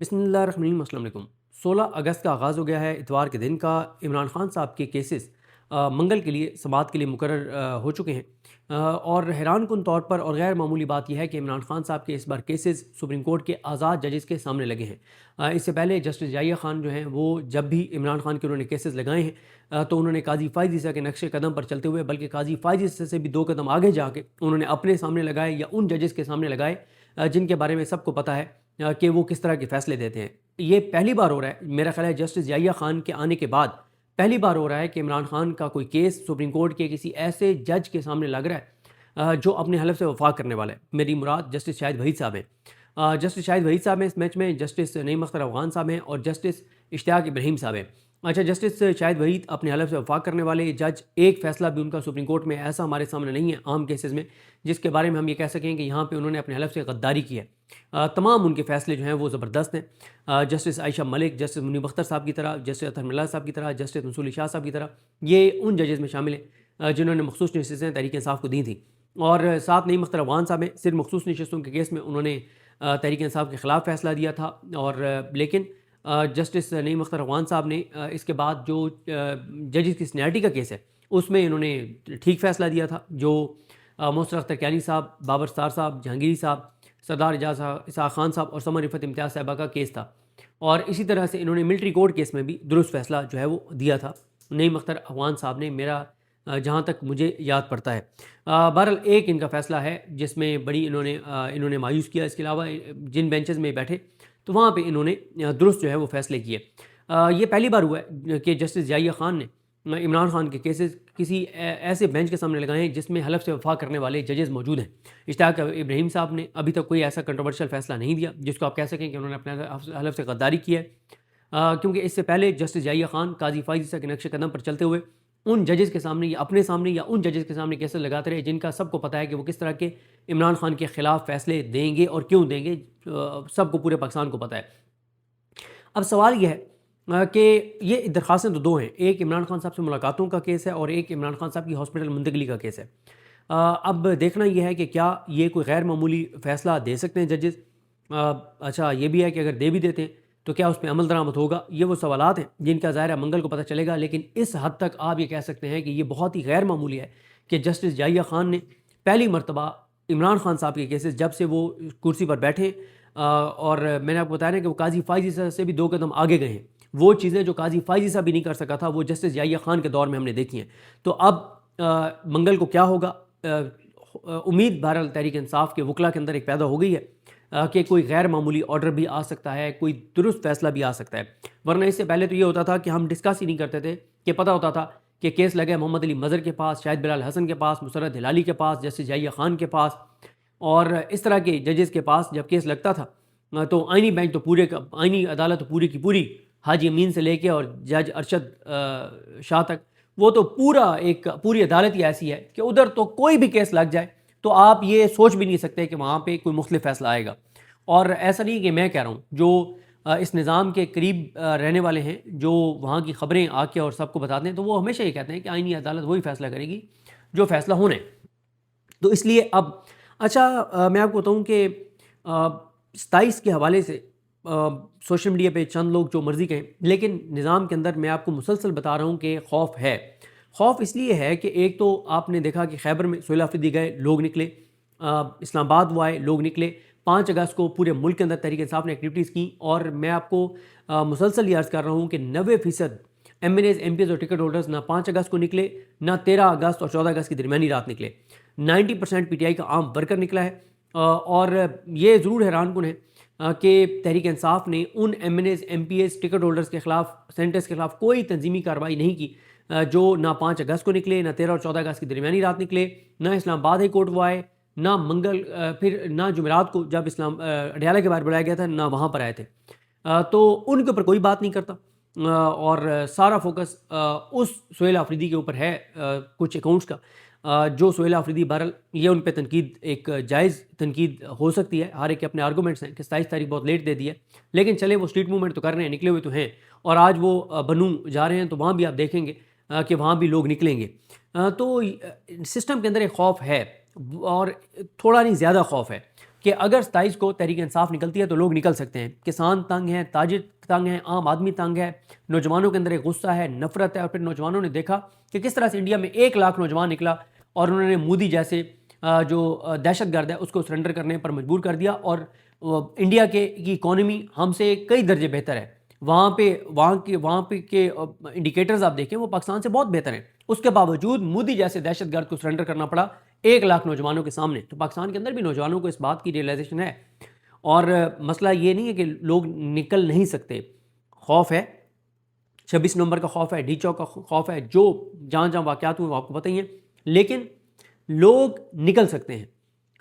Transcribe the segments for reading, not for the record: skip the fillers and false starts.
بسم اللہ الرحمن الرحیم۔ السلام علیکم۔ 16 اگست کا آغاز ہو گیا ہے، اتوار کے دن کا۔ عمران خان صاحب کے کیسز منگل کے لیے سماعت کے لیے مقرر ہو چکے ہیں، اور حیران کن طور پر اور غیر معمولی بات یہ ہے کہ عمران خان صاحب کے اس بار کیسز سپریم کورٹ کے آزاد ججز کے سامنے لگے ہیں۔ اس سے پہلے جسٹس یحییٰ خان جو ہیں وہ جب بھی عمران خان کے انہوں نے کیسز لگائے ہیں تو انہوں نے قاضی فائز عیسیٰ کے نقش قدم پر چلتے ہوئے، بلکہ قاضی فائز عیسیٰ سے بھی 2 قدم آگے جا کے انہوں نے اپنے سامنے لگائے یا ان ججز کے سامنے لگائے جن کے بارے میں سب کو پتہ ہے کہ وہ کس طرح کے فیصلے دیتے ہیں۔ یہ پہلی بار ہو رہا ہے، میرا خیال ہے جسٹس یحییٰ خان کے آنے کے بعد پہلی بار ہو رہا ہے کہ عمران خان کا کوئی کیس سپریم کورٹ کے کسی ایسے جج کے سامنے لگ رہا ہے جو اپنے حلف سے وفا کرنے والا ہے۔ میری مراد جسٹس شاہد وحید صاحب ہیں۔ جسٹس شاہد وحید صاحب ہیں اس میچ میں، جسٹس نعیم اختر افغان صاحب ہیں اور جسٹس اشتیاق ابراہیم صاحب ہیں۔ اچھا، جسٹس شاہد وحید اپنے حلف سے وفا کرنے والے جج، ایک فیصلہ بھی ان کا سپریم کورٹ میں ایسا ہمارے سامنے نہیں ہے عام کیسز میں جس کے بارے میں ہم یہ کہہ سکیں کہ یہاں پہ انہوں نے اپنے حلف سے غداری کی ہے۔ تمام ان کے فیصلے جو ہیں وہ زبردست ہیں۔ جسٹس عائشہ ملک، جسٹس منیب اختر صاحب کی طرح، جسٹس اطہر ملا صاحب کی طرح، جسٹس منصور علی شاہ صاحب کی طرح، یہ ان ججز میں شامل ہیں جنہوں نے مخصوص نشستیں تحریک انصاف کو دی تھیں، اور ساتھ نعیم اختر افغان صاحب ہیں، صرف مخصوص نشستوں کے کیس میں انہوں نے تحریک انصاف کے خلاف فیصلہ دیا تھا، اور لیکن جسٹس نعیم اختر افغان صاحب نے اس کے بعد جو ججز کی سینئرٹی کا کیس ہے اس میں انہوں نے ٹھیک فیصلہ دیا تھا، جو محسن اختر کیانی صاحب، بابر ستار صاحب، جہانگیری صاحب، سردار اعجاز اسحاق خان صاحب اور سمر رفعت امتیاز صاحبہ کا کیس تھا، اور اسی طرح سے انہوں نے ملٹری کورٹ کیس میں بھی درست فیصلہ جو ہے وہ دیا تھا نعیم اختر افغان صاحب نے، میرا جہاں تک مجھے یاد پڑتا ہے۔ بہرحال ایک ان کا فیصلہ ہے جس میں بڑی انہوں نے مایوس کیا۔ اس کے علاوہ جن بینچز میں بیٹھے تو وہاں پہ انہوں نے درست جو ہے وہ فیصلے کیے۔ یہ پہلی بار ہوا ہے کہ جسٹس یحییٰ خان نے عمران خان کے کیسز کسی ایسے بینچ کے سامنے لگائے ہیں جس میں حلف سے وفا کرنے والے ججز موجود ہیں۔ اشتیاق ابراہیم صاحب نے ابھی تک کوئی ایسا کنٹروورشل فیصلہ نہیں دیا جس کو آپ کہہ سکیں کہ انہوں نے اپنے حلف سے غداری کی ہے، کیونکہ اس سے پہلے جسٹس یحییٰ خان قاضی فائز عیسیٰ کے نقش قدم پر چلتے ہوئے ان ججز کے سامنے یا اپنے سامنے یا ان ججز کے سامنے کیسز لگاتے رہے جن کا سب کو پتہ ہے کہ وہ کس طرح کے عمران خان کے خلاف فیصلے دیں گے اور کیوں دیں گے، سب کو، پورے پاکستان کو پتہ ہے۔ اب سوال یہ ہے کہ یہ درخواستیں تو 2 ہیں، ایک عمران خان صاحب سے ملاقاتوں کا کیس ہے اور ایک عمران خان صاحب کی ہاسپٹل منتقلی کا کیس ہے۔ اب دیکھنا یہ ہے کہ کیا یہ کوئی غیر معمولی فیصلہ دے سکتے ہیں ججز۔ اچھا، یہ بھی ہے کہ اگر دے بھی دیتے ہیں تو کیا اس پہ عمل درآمد ہوگا، یہ وہ سوالات ہیں جن کا ظاہر ہے منگل کو پتہ چلے گا، لیکن اس حد تک آپ یہ کہہ سکتے ہیں کہ یہ بہت ہی غیر معمولی ہے کہ جسٹس یحییٰ خان نے پہلی مرتبہ عمران خان صاحب کے کیسز جب سے وہ کرسی پر بیٹھے، اور میں نے آپ کو بتایا نا کہ وہ قاضی فائز عیسیٰ سے بھی 2 قدم آگے گئے ہیں، وہ چیزیں جو قاضی فائز عیسیٰ بھی نہیں کر سکا تھا وہ جسٹس یحییٰ خان کے دور میں ہم نے دیکھی ہیں۔ تو اب منگل کو کیا ہوگا، امید بہرحال تحریک انصاف کے وکلا کے اندر ایک پیدا ہو گئی ہے کہ کوئی غیر معمولی آرڈر بھی آ سکتا ہے، کوئی درست فیصلہ بھی آ سکتا ہے، ورنہ اس سے پہلے تو یہ ہوتا تھا کہ ہم ڈسکس ہی نہیں کرتے تھے، کہ پتہ ہوتا تھا کہ کیس لگے محمد علی مظہر کے پاس، شاہد بلال حسن کے پاس، مسرت ہلالی کے پاس، جسٹس یحییٰ خان کے پاس اور اس طرح کے ججز کے پاس جب کیس لگتا تھا تو آئینی بینچ تو آئینی عدالت تو پوری کی پوری حاجی امین سے لے کے اور جج ارشد شاہ تک، وہ تو پوری عدالت ہی ایسی ہے کہ ادھر تو کوئی بھی کیس لگ جائے تو آپ یہ سوچ بھی نہیں سکتے کہ وہاں پہ کوئی مختلف فیصلہ آئے گا۔ اور ایسا نہیں کہ میں کہہ رہا ہوں، جو اس نظام کے قریب رہنے والے ہیں، جو وہاں کی خبریں آ کے اور سب کو بتاتے ہیں، تو وہ ہمیشہ یہ کہتے ہیں کہ آئینی عدالت وہی فیصلہ کرے گی جو فیصلہ ہونا ہے۔ تو اس لیے اب اچھا، میں آپ کو بتاؤں کہ 27 کے حوالے سے سوشل میڈیا پہ چند لوگ جو مرضی کہیں، لیکن نظام کے اندر میں آپ کو مسلسل بتا رہا ہوں کہ خوف ہے۔ خوف اس لیے ہے کہ ایک تو آپ نے دیکھا کہ خیبر میں سہیل آفریدی گئے، لوگ نکلے، اسلام آباد وہ آئے، لوگ نکلے، 5 اگست کو پورے ملک کے اندر تحریک انصاف نے ایکٹیویٹیز کی، اور میں آپ کو مسلسل یہ عرض کر رہا ہوں کہ 90% M N As, M P As اور ٹکٹ ہولڈرز نہ 5 اگست کو نکلے، نہ 13 اگست اور 14 اگست کی درمیانی رات نکلے۔ 90% پی ٹی آئی کا عام ورکر نکلا ہے، اور یہ ضرور حیران کن ہے کہ تحریک انصاف نے ان M N As, M P As, ticket holders کے خلاف، سینٹرز کے خلاف کوئی تنظیمی کارروائی نہیں کی، جو نہ 5 اگست کو نکلے، نہ 13 اور 14 اگست کی درمیانی رات نکلے، نہ اسلام آباد ہائی کورٹ وہ آئے، نہ پھر نہ جمعرات کو جب اڈیالہ کے باہر بلایا گیا تھا، نہ وہاں پر آئے تھے۔ تو ان کے اوپر کوئی بات نہیں کرتا، اور سارا فوکس اس سہیل آفریدی کے اوپر ہے، کچھ اکاؤنٹس کا، جو سہیل آفریدی بہرحال یہ ان پہ تنقید، ایک جائز تنقید ہو سکتی ہے، ہر ایک کے اپنے آرگومنٹس ہیں کہ 27 تاریخ بہت لیٹ دے دی ہے، لیکن چلے وہ اسٹریٹ موومنٹ تو کر رہے ہیں، نکلے ہوئے تو ہیں، اور آج وہ بنوں جا رہے ہیں تو وہاں بھی آپ دیکھیں گے کہ وہاں بھی لوگ نکلیں گے۔ تو سسٹم کے اندر ایک خوف ہے، اور تھوڑا نہیں زیادہ خوف ہے کہ اگر 27 کو تحریک انصاف نکلتی ہے تو لوگ نکل سکتے ہیں. کسان تنگ ہیں, تاجر تنگ ہیں, عام آدمی تنگ ہے, نوجوانوں کے اندر ایک غصہ ہے, نفرت ہے. اور پھر نوجوانوں نے دیکھا کہ کس طرح سے انڈیا میں 1 لاکھ نوجوان نکلا اور انہوں نے مودی جیسے جو دہشت گرد ہے اس کو سرنڈر کرنے پر مجبور کر دیا. اور انڈیا کی اکانومی ہم سے کئی درجے بہتر ہے. وہاں پہ کے انڈیکیٹرز آپ دیکھیں وہ پاکستان سے بہت بہتر ہیں. اس کے باوجود مودی جیسے دہشت گرد کو سرنڈر کرنا پڑا 1 لاکھ نوجوانوں کے سامنے. تو پاکستان کے اندر بھی نوجوانوں کو اس بات کی ریئلائزیشن ہے. اور مسئلہ یہ نہیں ہے کہ لوگ نکل نہیں سکتے. خوف ہے, 26 نومبر کا خوف ہے, ڈی چوک کا خوف ہے, جو جہاں جہاں واقعات ہوئے وہ آپ کو پتہ ہی ہیں. لیکن لوگ نکل سکتے ہیں,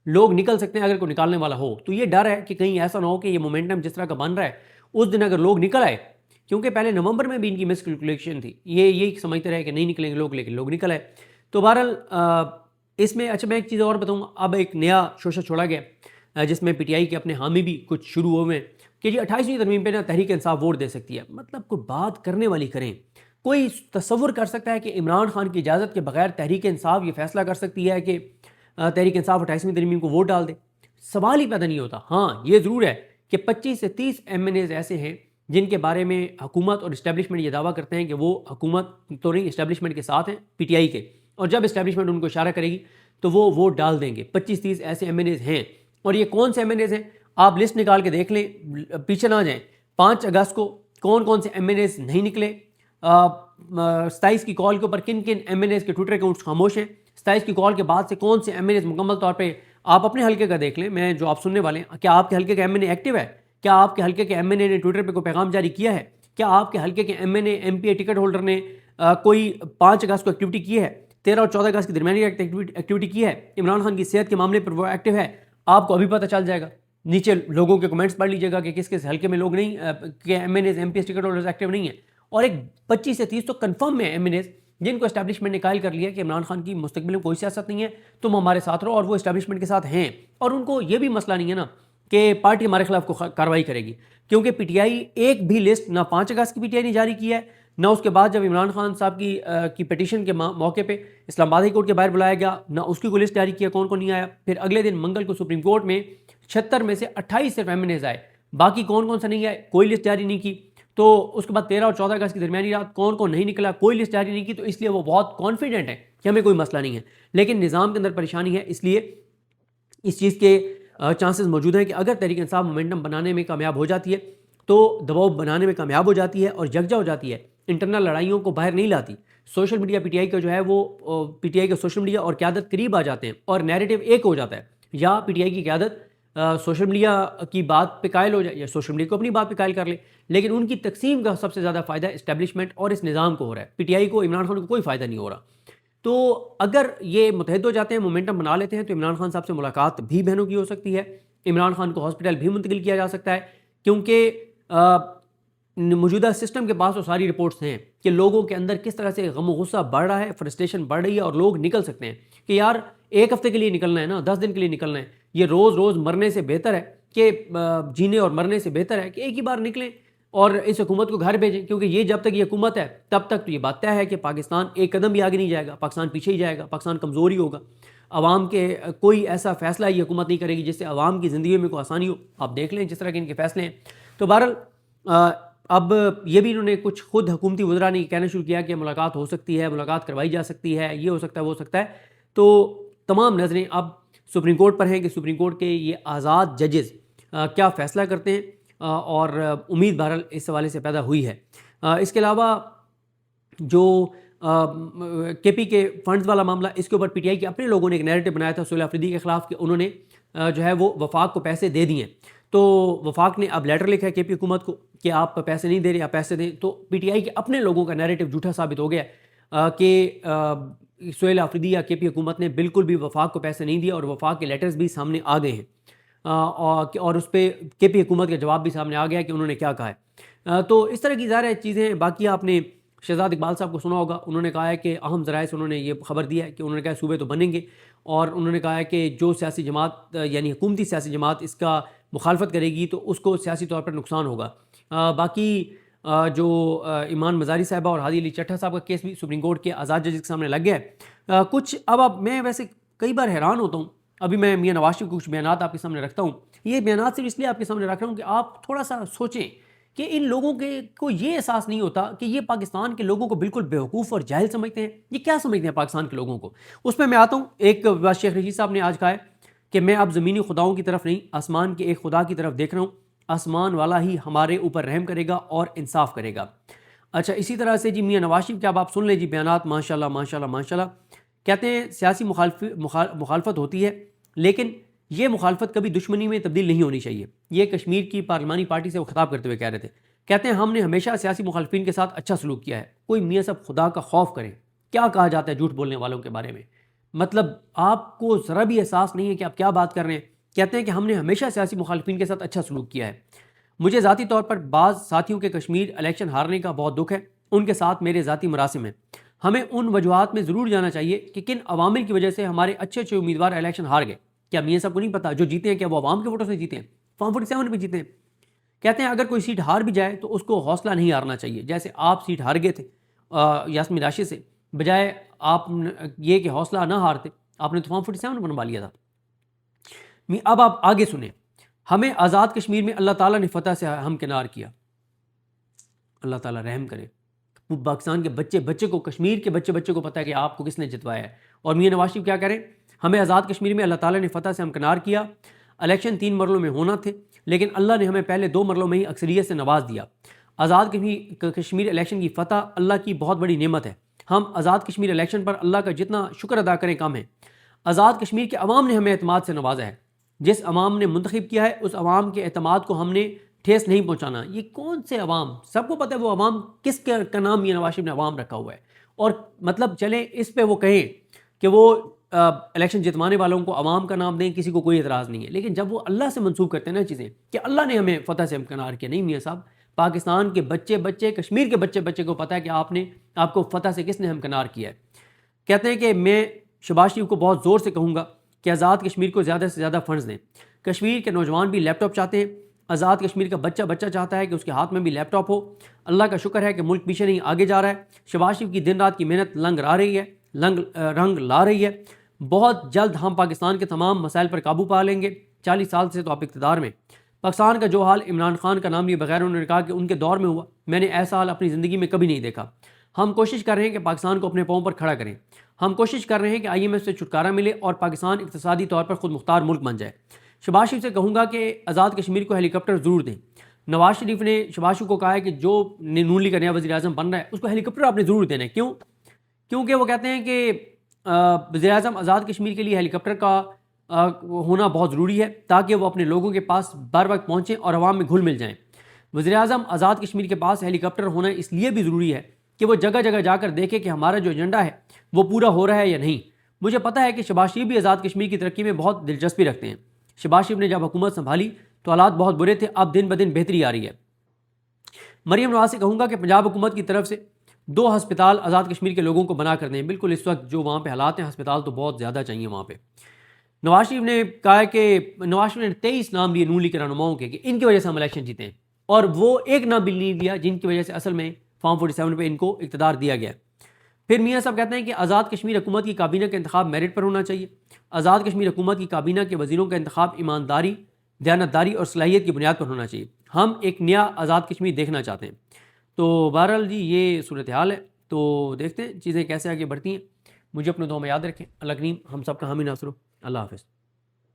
لوگ نکل سکتے ہیں اگر کوئی نکالنے والا ہو. تو یہ ڈر ہے کہ کہیں ایسا نہ ہو کہ یہ مومنٹم جس طرح کا بن رہا ہے اس دن اگر لوگ نکل آئے, کیونکہ پہلے نومبر میں بھی ان کی مس کیلکولیشن تھی, یہ سمجھتے رہے کہ نہیں نکلیں گے لوگ, لیکن لوگ نکل آئے. تو بہرحال اس میں اچھا میں ایک چیز اور بتاؤں, اب ایک نیا شوشہ چھوڑا گیا جس میں پی ٹی آئی کے اپنے حامی بھی کچھ شروع ہوئے ہیں کہ جی 28ویں ترمیم پہ نا تحریک انصاف ووٹ دے سکتی ہے. مطلب کوئی بات کرنے والی کریں. کوئی تصور کر سکتا ہے کہ عمران خان کی اجازت کے بغیر تحریک انصاف یہ فیصلہ کر سکتی ہے کہ تحریک انصاف 28ویں ترمیم کو ووٹ ڈال دے؟ سوال ہی پیدا نہیں ہوتا. ہاں یہ ضرور ہے کہ 25 سے 30 ایم این ایز ایسے ہیں جن کے بارے میں حکومت اور اسٹیبلشمنٹ یہ دعویٰ کرتے ہیں کہ وہ حکومت تو نہیں اسٹیبلشمنٹ کے ساتھ ہیں پی ٹی آئی کے, اور جب اسٹیبلشمنٹ ان کو اشارہ کرے گی تو وہ ووٹ ڈال دیں گے. 25-30 ایسے ایم این ایز ہیں. اور یہ کون سے ایم این ایز ہیں آپ لسٹ نکال کے دیکھ لیں, پیچھے نہ جائیں. 5 اگست کو کون سے ایم این ایز نہیں نکلے, 27 کی کال کے اوپر کن ایم این ایز کے ٹویٹر اکاؤنٹس خاموش ہیں, 27 کی کال کے بعد سے کون سے ایم این ایز مکمل طور پہ آپ اپنے حلقے کا دیکھ لیں. میں جو آپ سننے والے ہیں, کیا آپ کے حلقے کا ایم این اے ایکٹیو ہے؟ کیا آپ کے حلقے کے ایم این اے نے ٹویٹر پہ کوئی پیغام جاری کیا ہے؟ کیا آپ کے حلقے کے M N A M P A ticket holder نے کوئی 5 اگست کو ایکٹیویٹی کی ہے, 13 اور 14 اگست کی درمیانی ایکٹیویٹی کی ہے؟ عمران خان کی صحت کے معاملے پر وہ ایکٹیو ہے؟ آپ کو ابھی پتہ چل جائے گا. نیچے لوگوں کے کمنٹس پڑھ لیجیے گا کہ کس کس حلقے میں لوگ نہیں کہ M N As M P As ticket holders active نہیں ہیں. اور ایک 25 سے 30 تو کنفرم ہے ایم این ایز جن کو اسٹیبلشمنٹ نے قائل کر لیا کہ عمران خان کی مستقبل میں کوئی سیاست نہیں ہے, تم ہمارے ساتھ رہو, اور وہ اسٹیبلشمنٹ کے ساتھ ہیں. اور ان کو یہ بھی مسئلہ نہیں ہے نا کہ پارٹی ہمارے خلاف کو کارروائی کرے گی, کیونکہ پی ٹی آئی ایک بھی لسٹ نہ 5 اگست کی پی ٹی آئی نے جاری کی ہے, نہ اس کے بعد جب عمران خان صاحب کی پٹیشن کے موقع پہ اسلام آباد ہائی کورٹ کے باہر بلایا گیا, نہ اس کی کوئی لسٹ جاری کیا کون نہیں آیا. پھر اگلے دن منگل کو سپریم کورٹ میں 76 میں سے 28 صرف ایم این ایز آئے, باقی کون سے نہیں آئے, کوئی لسٹ جاری نہیں کی. تو اس کے بعد 13 اور 14 اگست کی درمیانی رات کون نہیں نکلا, کوئی لسٹ جاری نہیں کی. تو اس لیے وہ بہت کانفیڈنٹ ہے کہ ہمیں کوئی مسئلہ نہیں ہے. لیکن نظام کے اندر پریشانی ہے, اس لیے اس چیز کے چانسز موجود ہیں کہ اگر تحریک انصاف مومنٹم بنانے میں کامیاب ہو جاتی ہے تو دباؤ بنانے میں کامیاب ہو جاتی ہے اور یکجا ہو جاتی ہے, انٹرنل لڑائیوں کو باہر نہیں لاتی. Social media P T I کا جو ہے وہ پی ٹی آئی کا سوشل میڈیا اور قیادت قریب آ جاتے ہیں اور نیریٹو ایک ہو جاتا ہے. یا پی ٹی آئی کی قیادت سوشل میڈیا کی بات پہ قائل ہو جائے یا سوشل میڈیا کو اپنی بات پہ قائل کر لے, لیکن ان کی تقسیم کا سب سے زیادہ فائدہ اسٹیبلشمنٹ اور اس نظام کو ہو رہا ہے. پی ٹی آئی کو, عمران خان کو کوئی فائدہ نہیں ہو رہا. تو اگر یہ متحد ہو جاتے ہیں, مومنٹم بنا لیتے ہیں, تو عمران خان صاحب سے ملاقات بھی بہنوں کی ہو سکتی ہے, عمران خان کو ہاسپٹل بھی منتقل کیا جا سکتا ہے, کیونکہ موجودہ سسٹم کے پاس وہ ساری رپورٹس ہیں کہ لوگوں کے اندر کس طرح سے غم و غصہ بڑھ رہا ہے, فرسٹریشن بڑھ رہی ہے, اور لوگ نکل سکتے ہیں کہ یار 1 ہفتے کے لیے نکلنا ہے نا, 10 دن کے لیے نکلنا ہے, یہ روز مرنے سے بہتر ہے کہ جینے اور مرنے سے بہتر ہے کہ ایک ہی بار نکلیں اور اس حکومت کو گھر بھیجیں. کیونکہ یہ جب تک یہ حکومت ہے تب تک تو یہ بات طے ہے کہ پاکستان ایک قدم بھی آگے نہیں جائے گا, پاکستان پیچھے ہی جائے گا, پاکستان کمزور ہی ہوگا. عوام کے کوئی ایسا فیصلہ یہ حکومت نہیں کرے گی جس سے عوام کی زندگی میں کوئی آسانی ہو. آپ دیکھ لیں جس طرح کے ان کے فیصلے ہیں. تو بہرحال اب یہ بھی انہوں نے کچھ خود حکومتی وزراء نے کہنا شروع کیا کہ ملاقات ہو سکتی ہے, ملاقات کروائی جا سکتی ہے, یہ ہو سکتا ہے وہ ہو سکتا ہے. تو تمام نظریں اب سپریم کورٹ پر ہیں کہ سپریم کورٹ کے یہ آزاد ججز کیا فیصلہ کرتے ہیں, اور امید بہرحال اس حوالے سے پیدا ہوئی ہے. اس کے علاوہ جو کے پی کے فنڈز والا معاملہ, اس کے اوپر پی ٹی آئی کے اپنے لوگوں نے ایک نیریٹو بنایا تھا سہیل آفریدی کے خلاف کہ انہوں نے جو ہے وہ وفاق کو پیسے دے دیے. تو وفاق نے اب لیٹر لکھا ہے کے پی حکومت کو کہ آپ پیسے نہیں دے رہے, آپ پیسے دیں. تو پی ٹی آئی کے اپنے لوگوں کا نیریٹو جھوٹا ثابت ہو گیا کہ سہیل آفریدی یا کے پی حکومت نے بالکل بھی وفاق کو پیسے نہیں دیے, اور وفاق کے لیٹرز بھی سامنے آ گئے ہیں, اور اس پہ کے پی حکومت کا جواب بھی سامنے آ گیا کہ انہوں نے کیا کہا ہے. تو اس طرح کی ظاہر چیزیں ہیں. باقی آپ نے شہزاد اقبال صاحب کو سنا ہوگا, انہوں نے کہا ہے کہ اہم ذرائع سے انہوں نے یہ خبر دی ہے کہ انہوں نے کہا صوبے تو بنیں گے, اور انہوں نے کہا ہے کہ جو سیاسی جماعت یعنی حکومتی سیاسی جماعت اس کا مخالفت کرے گی تو اس کو سیاسی طور پر نقصان ہوگا. باقی جو ایمان مزاری صاحبہ اور ہادی علی چٹھا صاحب کا کیس بھی سپریم کورٹ کے آزاد ججز کے سامنے لگ گیا ہے. کچھ اب میں ویسے کئی بار حیران ہوتا ہوں ابھی میں میاں نواز شریف کے کچھ بیانات آپ کے سامنے رکھتا ہوں. یہ بیانات صرف اس لیے آپ کے سامنے رکھ رہا ہوں کہ آپ تھوڑا سا سوچیں کہ ان لوگوں کے کو یہ احساس نہیں ہوتا کہ یہ پاکستان کے لوگوں کو بالکل بیوقوف اور جاہل سمجھتے ہیں. یہ کیا سمجھتے ہیں پاکستان کے لوگوں کو؟ اس میں آتا ہوں. ایک بات شیخ رشید صاحب نے آج کہا ہے کہ میں اب زمینی خداؤں کی طرف نہیں، آسمان کے ایک خدا کی طرف دیکھ رہا ہوں. آسمان والا ہی ہمارے اوپر رحم کرے گا اور انصاف کرے گا. اچھا، اسی طرح سے جی میاں نواز شریف کے اب آپ سن لیں جی بیانات. ماشاءاللہ ماشاءاللہ ماشاءاللہ. کہتے ہیں سیاسی مخالفت ہوتی ہے، لیکن یہ مخالفت کبھی دشمنی میں تبدیل نہیں ہونی چاہیے. یہ کشمیر کی پارلیمانی پارٹی سے وہ خطاب کرتے ہوئے کہہ رہے تھے. کہتے ہیں ہم نے ہمیشہ سیاسی مخالفین کے ساتھ اچھا سلوک کیا ہے. کوئی میاں صاحب خدا کا خوف کریں. کیا کہا جاتا ہے جھوٹ بولنے والوں کے بارے میں؟ مطلب آپ کو ذرا بھی احساس نہیں ہے کہ آپ کیا بات کر رہے ہیں. کہتے ہیں کہ ہم نے ہمیشہ سیاسی مخالفین کے ساتھ اچھا سلوک کیا ہے. مجھے ذاتی طور پر بعض ساتھیوں کے کشمیر الیکشن ہارنے کا بہت دکھ ہے. ان کے ساتھ میرے ذاتی مراسم ہیں. ہمیں ان وجوہات میں ضرور جانا چاہیے کہ کن عوامل کی وجہ سے ہمارے اچھے اچھے امیدوار الیکشن ہار گئے. کیا میاں صاحب کو نہیں پتا جو جیتے ہیں کیا وہ عوام کے ووٹوں سے جیتے ہیں؟ فارم 47 پہ جیتے ہیں. کہتے ہیں اگر کوئی سیٹ ہار بھی جائے تو اس کو حوصلہ نہیں ہارنا چاہیے. جیسے آپ سیٹ ہار گئے تھے یاسمین راشد سے، بجائے آپ یہ کہ حوصلہ نہ ہارتے آپ نے تو فارم 47 بنوا لیا تھا. اب آپ آگے سنیں. ہمیں آزاد کشمیر میں اللہ تعالیٰ نے فتح سے ہمکنار کیا. اللہ تعالیٰ رحم کرے. پاکستان کے بچے کو، کشمیر کے بچے کو پتہ ہے کہ آپ کو کس نے جتوایا ہے. اور میاں نواز شریف کیا کریں؟ ہمیں آزاد کشمیر میں اللہ تعالیٰ نے فتح سے ہمکنار کیا. الیکشن 3 مرحلوں میں ہونا تھے، لیکن اللہ نے ہمیں پہلے 2 مرحلوں میں ہی اکثریت سے نواز دیا. آزاد کشمیر الیکشن کی فتح اللہ کی بہت بڑی نعمت ہے. ہم آزاد کشمیر الیکشن پر اللہ کا جتنا شکر ادا کریں کم ہے. آزاد کشمیر کے عوام نے ہمیں اعتماد سے نوازا ہے. جس عوام نے منتخب کیا ہے اس عوام کے اعتماد کو ہم نے ٹھیس نہیں پہنچانا. یہ کون سے عوام؟ سب کو پتہ ہے وہ عوام کس کا نام میاں نواز شریف نے عوام رکھا ہوا ہے. اور مطلب چلیں اس پہ وہ کہیں کہ وہ الیکشن جتوانے والوں کو عوام کا نام دیں، کسی کو کوئی اعتراض نہیں ہے. لیکن جب وہ اللہ سے منسوب کرتے ہیں نا چیزیں کہ اللہ نے ہمیں فتح سے ہمکنار کیا، نہیں میاں صاحب، پاکستان کے بچے کشمیر کے بچے کو پتہ ہے کہ آپ کو فتح سے کس نے ہمکنار کیا ہے. کہتے ہیں کہ میں شہباز شریف کو بہت زور سے کہوں گا کہ آزاد کشمیر کو زیادہ سے زیادہ فنڈز دیں. کشمیر کے نوجوان بھی لیپ ٹاپ چاہتے ہیں. آزاد کشمیر کا بچہ چاہتا ہے کہ اس کے ہاتھ میں بھی لیپ ٹاپ ہو. اللہ کا شکر ہے کہ ملک پیچھے نہیں آگے جا رہا ہے. شہباز شریف کی دن رات کی محنت رنگ لا رہی ہے. بہت جلد ہم پاکستان کے تمام مسائل پر قابو پا لیں گے. 40 سال سے تو آپ اقتدار میں. پاکستان کا جو حال عمران خان کا نام لیے بغیر انہوں نے کہا کہ ان کے دور میں ہوا، میں نے ایسا حال اپنی زندگی میں کبھی نہیں دیکھا. ہم کوشش کر رہے ہیں کہ پاکستان کو اپنے پاؤں پر کھڑا کریں. ہم کوشش کر رہے ہیں کہ IMF سے چھٹکارا ملے اور پاکستان اقتصادی طور پر خود مختار ملک بن جائے. شہباز شریف سے کہوں گا کہ آزاد کشمیر کو ہیلی کاپٹر ضرور دیں. نواز شریف نے شہباز شریف کو کہا ہے کہ جو نون لیگ کا نیا وزیر اعظم بن رہا ہے اس کو ہیلی کاپٹر آپ نے ضرور دینا ہے. کیونکہ وہ کہتے ہیں کہ وزیر اعظم آزاد کشمیر کے لیے ہیلی کاپٹر کا ہونا بہت ضروری ہے تاکہ وہ اپنے لوگوں کے پاس بر وقت پہنچیں اور عوام میں گھل مل جائیں. وزیر اعظم آزاد کشمیر کے پاس ہیلی کاپٹر ہونا اس لیے بھی ضروری ہے کہ وہ جگہ جگہ جا کر دیکھے کہ ہمارا جو ایجنڈا ہے وہ پورا ہو رہا ہے یا نہیں. مجھے پتہ ہے کہ شہباز شریف بھی آزاد کشمیر کی ترقی میں بہت دلچسپی رکھتے ہیں. شہباز شریف نے جب حکومت سنبھالی تو حالات بہت برے تھے، اب دن بدن بہتری آ رہی ہے. مریم نواز سے کہوں گا کہ پنجاب حکومت کی طرف سے 2 ہسپتال آزاد کشمیر کے لوگوں کو بنا کر دیں. بالکل اس وقت جو وہاں پہ حالات ہیں ہسپتال تو بہت زیادہ چاہیے وہاں پہ. نواز شریف نے کہا کہ نواز شریف نے 23 نام لیے نون لیگ کے رہنماؤں کے کہ ان کی وجہ سے ہم الیکشن جیتے ہیں، اور وہ ایک نام بھی نہیں دیا جن کی وجہ سے اصل میں فارم 47 پہ ان کو اقتدار دیا گیا. پھر میاں صاحب کہتے ہیں کہ آزاد کشمیر حکومت کی کابینہ کا انتخاب میرٹ پر ہونا چاہیے. آزاد کشمیر حکومت کی کابینہ کے وزیروں کا انتخاب ایمانداری، دیانتداری اور صلاحیت کی بنیاد پر ہونا چاہیے. ہم ایک نیا آزاد کشمیر دیکھنا چاہتے ہیں. تو بہرحال جی یہ صورتحال ہے. تو دیکھتے ہیں چیزیں کیسے آگے بڑھتی ہیں. مجھے اپنے دعاؤں میں یاد رکھیں. اللہ کریم ہم سب کا حامی ناصر ہو. اللہ حافظ.